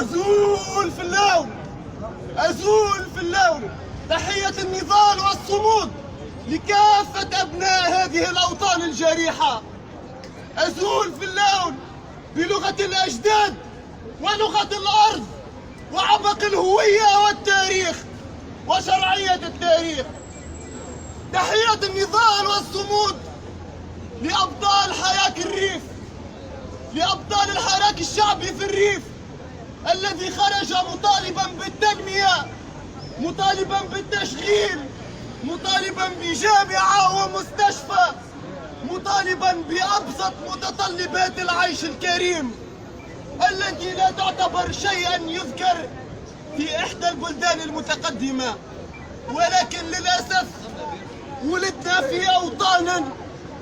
أزول في اللون، أزول في اللون. تحية النضال والصمود لكافة أبناء هذه الأوطان الجريحة. أزول في اللون بلغة الأجداد ولغة الأرض وعبق الهوية والتاريخ وشرعية التاريخ. تحية النضال والصمود لأبطال حراك الريف، لأبطال الحراك الشعبي في الريف الذي خرج مطالبا بالتنمية، مطالبا بالتشغيل، مطالبا بجامعة ومستشفى، مطالبا بأبسط متطلبات العيش الكريم التي لا تعتبر شيئا يذكر في إحدى البلدان المتقدمة. ولكن للأسف ولدنا في أوطان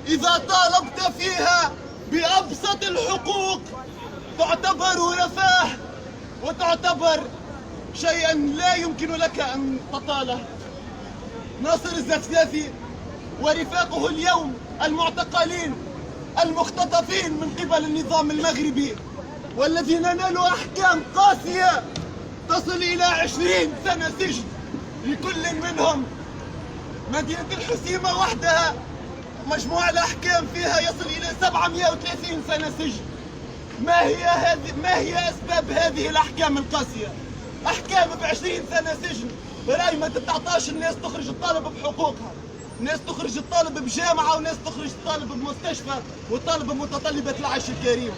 إذا طالبت فيها بأبسط الحقوق تعتبر رفاه وتعتبر شيئا لا يمكن لك أن تطاله. ناصر الزفزافي ورفاقه اليوم المعتقلين المختطفين من قبل النظام المغربي والذين نالوا أحكام قاسية تصل إلى 20 سنة سجن لكل منهم. مدينة الحسيمة وحدها مجموع الأحكام فيها يصل إلى 730 سنة سجن. ما هي أسباب هذه الأحكام القاسية؟ أحكام ب20 سنة سجن راي ما تتعطاش الناس تخرج تطالب بحقوقها، ناس تخرج تطالب بجامعة وناس تخرج تطالب بمستشفى وتطالب بمتطلبات العيش الكريم.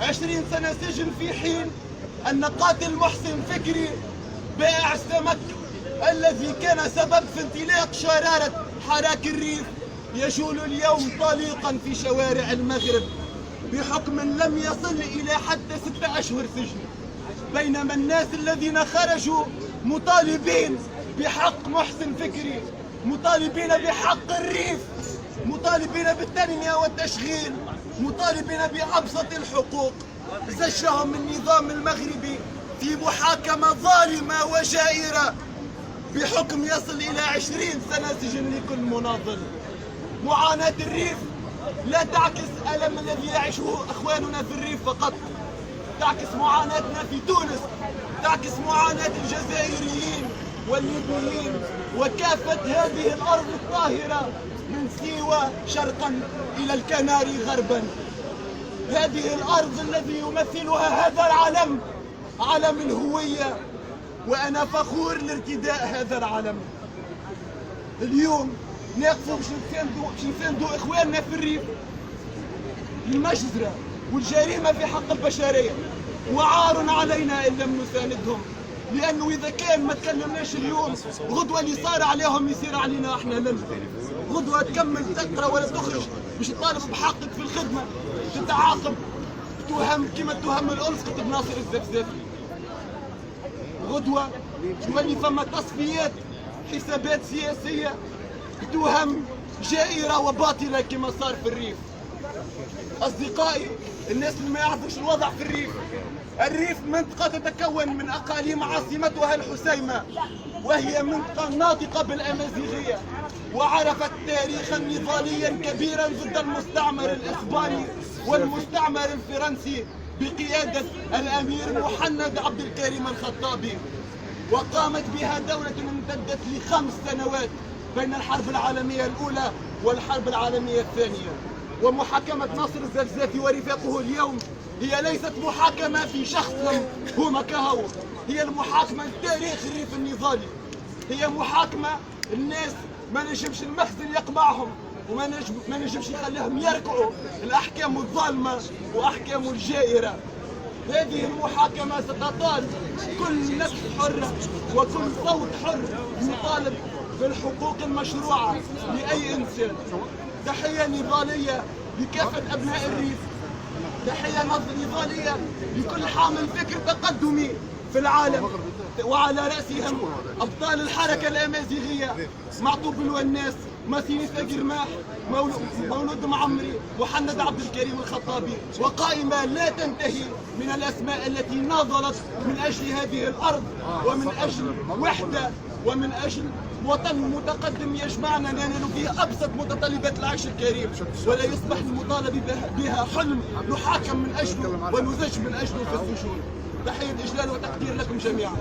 20 سنة سجن في حين أن قاتل محسن فكري بائع السمك الذي كان سبب في انطلاق شرارة حراك الريف يجول اليوم طليقا في شوارع المغرب بحكم لم يصل إلى حد 6 أشهر سجن. بينما الناس الذين خرجوا مطالبين بحق محسن فكري، مطالبين بحق الريف، مطالبين بالتنمية والتشغيل، مطالبين بأبسط الحقوق، زجهم النظام المغربي في محاكمة ظالمة وجائرة بحكم يصل إلى 20 سنة سجن لكل مناضل. معاناة الريف لا تعكس ألم الذي يعيشه أخواننا في الريف فقط، تعكس معاناتنا في تونس، تعكس معاناة الجزائريين والليبيين وكافة هذه الأرض الطاهرة من سيوة شرقا إلى الكناري غربا. هذه الأرض الذي يمثلها هذا العلم، علم الهوية، وأنا فخور لارتداء هذا العلم. اليوم نقفوا باش نساندوا إخواننا في الريف. المجزرة والجريمة في حق البشرية وعار علينا إن لم نساندهم، لأنه إذا كان ما تكلمناش اليوم غدوة اللي صار عليهم يصير علينا احنا لنا. غدوة تكمل تقرا ولا تخرج باش تطالب بحقك في الخدمة تتعاقب تهم كما تهم الألصق بناصر الزفزافي. غدوة تولي فما تصفيات حسابات سياسية تهم جائرة وباطلة كما صار في الريف. أصدقائي، الناس اللي ما يعرفوش الوضع في الريف، الريف منطقة تتكون من أقاليم عاصمتها الحسيمة، وهي منطقة ناطقة بالأمازيغية وعرفت تاريخا نضاليا كبيرا ضد المستعمر الإسباني والمستعمر الفرنسي بقيادة الأمير محمد عبد الكريم الخطابي. وقامت بها دولة امتدت ل5 سنوات بين الحرب العالمية الأولى والحرب العالمية الثانية. ومحاكمة ناصر الزفزافي ورفاقه اليوم هي ليست محاكمة في شخصهم هما كهو، هي المحاكمة لتاريخ الريف النضالي، هي محاكمة الناس ما نجمش المخزن يقمعهم وما نجمش يخليهم يركعوا الأحكام الظالمة وأحكام الجائرة. هذه المحاكمة ستطال كل نفس حرة وكل صوت حر يطالب بالحقوق المشروعة لأي إنسان. تحية نضالية لكافة أبناء الريف، تحية نضالية لكل حامل فكر تقدمي في العالم، وعلى رأسهم أبطال الحركة الأمازيغية معطوب الوناس، مسينيستا جرماح، مولود معمري، محمد عبد الكريم الخطابي، وقائمة لا تنتهي من الأسماء التي ناضلت من أجل هذه الأرض ومن أجل وحدة ومن أجل وطن متقدم يجمعنا ننال فيه أبسط متطلبات العيش الكريم، ولا يصبح المطالبة بها حلم نحاكم من أجله ونزج من أجله في السجون. تحية إجلال وتقدير لكم جميعا.